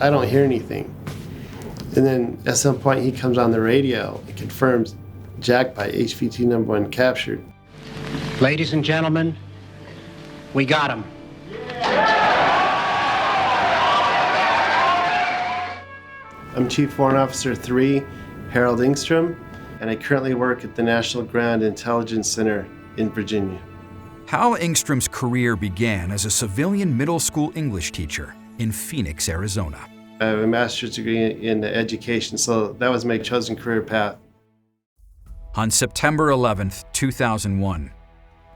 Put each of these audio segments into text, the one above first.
I don't hear anything. And then at some point he comes on the radio and confirms jackpot, HVT number 1 captured. Ladies and gentlemen, we got him. I'm Chief Warrant Officer 3, Harold Engstrom, and I currently work at the National Ground Intelligence Center in Virginia. Hal Engstrom's career began as a civilian middle school English teacher in Phoenix, Arizona. I have a master's degree in education, so that was my chosen career path. On September 11th, 2001,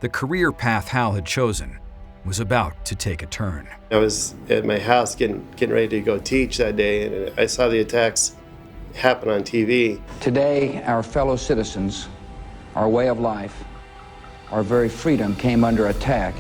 the career path Hal had chosen was about to take a turn. I was at my house getting ready to go teach that day, and I saw the attacks happen on TV. Today, our fellow citizens, our way of life, our very freedom came under attack.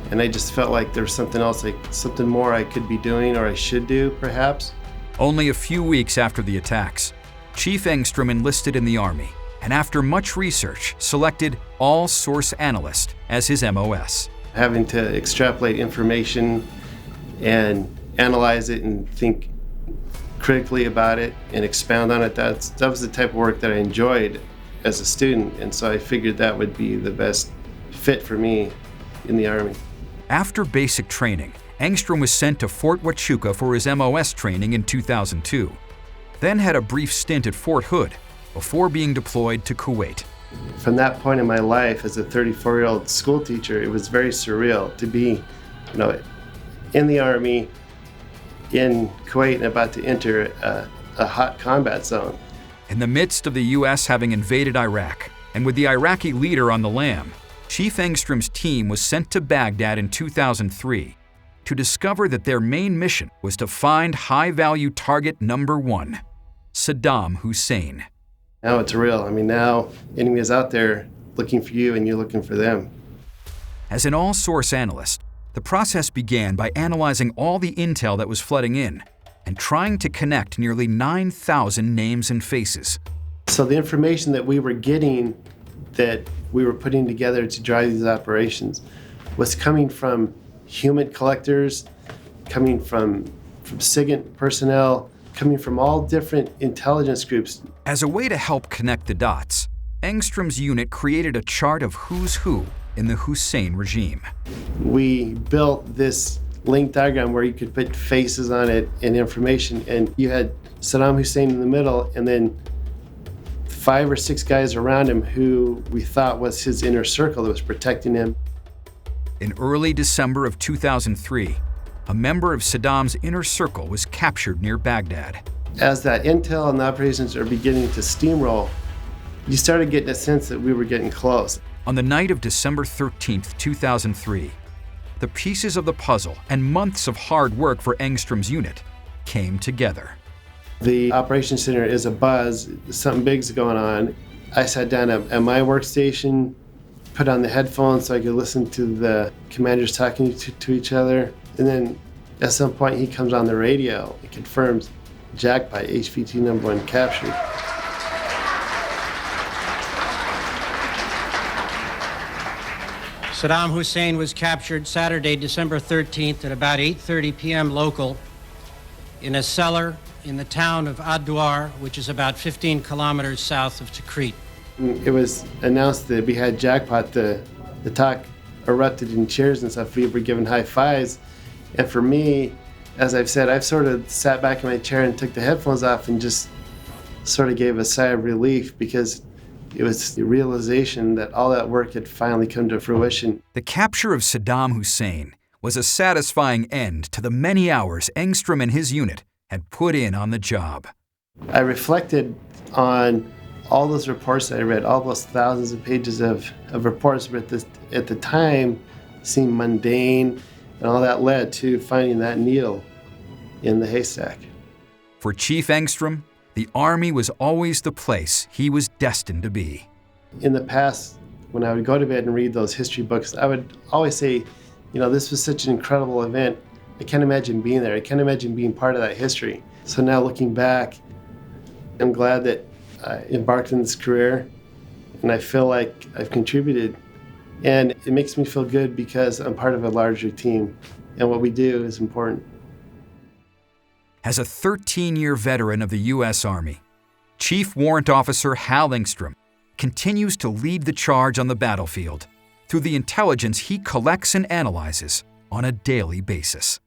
And I just felt like there was something else, like something more I could be doing or I should do, perhaps. Only a few weeks after the attacks, Chief Engstrom enlisted in the Army, and after much research, selected All Source Analyst as his MOS. Having to extrapolate information and analyze it and think critically about it and expound on it, that was the type of work that I enjoyed as a student, and so I figured that would be the best fit for me in the Army. After basic training, Engstrom was sent to Fort Huachuca for his MOS training in 2002, then had a brief stint at Fort Hood before being deployed to Kuwait. From that point in my life as a 34-year-old school teacher, it was very surreal to be, in the Army, in Kuwait, and about to enter a hot combat zone. In the midst of the U.S. having invaded Iraq, and with the Iraqi leader on the lam, Chief Engstrom's team was sent to Baghdad in 2003 to discover that their main mission was to find high-value target number 1, Saddam Hussein. Now it's real. Now enemy is out there looking for you and you're looking for them. As an all-source analyst, the process began by analyzing all the intel that was flooding in and trying to connect nearly 9,000 names and faces. So the information that we were getting, that we were putting together to drive these operations, was coming from human collectors, coming from SIGINT personnel, coming from all different intelligence groups. As a way to help connect the dots, Engstrom's unit created a chart of who's who in the Hussein regime. We built this link diagram where you could put faces on it and information, and you had Saddam Hussein in the middle, and then 5 or 6 guys around him who we thought was his inner circle that was protecting him. In early December of 2003, a member of Saddam's inner circle was captured near Baghdad. As that intel and the operations are beginning to steamroll, you started getting a sense that we were getting close. On the night of December 13th, 2003, the pieces of the puzzle and months of hard work for Engstrom's unit came together. The operations center is abuzz, something big's going on. I sat down at my workstation, put on the headphones so I could listen to the commanders talking to each other. And then at some point he comes on the radio and confirms jackpot, HVT number 1 captured. Saddam Hussein was captured Saturday, December 13th at about 8:30 p.m. local in a cellar in the town of Ad-Duar, which is about 15 kilometers south of Tikrit. It was announced that we had jackpot. The talk erupted in cheers and stuff. We were given high fives. And for me, as I've said, I've sort of sat back in my chair and took the headphones off and just sort of gave a sigh of relief, because it was the realization that all that work had finally come to fruition. The capture of Saddam Hussein was a satisfying end to the many hours Engstrom and his unit had put in on the job. I reflected on all those reports that I read, all those thousands of pages of reports, but at the time seemed mundane, and all that led to finding that needle in the haystack. For Chief Engstrom, the Army was always the place he was destined to be. In the past, when I would go to bed and read those history books, I would always say, this was such an incredible event. I can't imagine being there. I can't imagine being part of that history. So now looking back, I'm glad that I embarked on this career, and I feel like I've contributed. And it makes me feel good because I'm part of a larger team, and what we do is important. as a 13-year veteran of the U.S. Army, Chief Warrant Officer Hal Engstrom continues to lead the charge on the battlefield through the intelligence he collects and analyzes on a daily basis.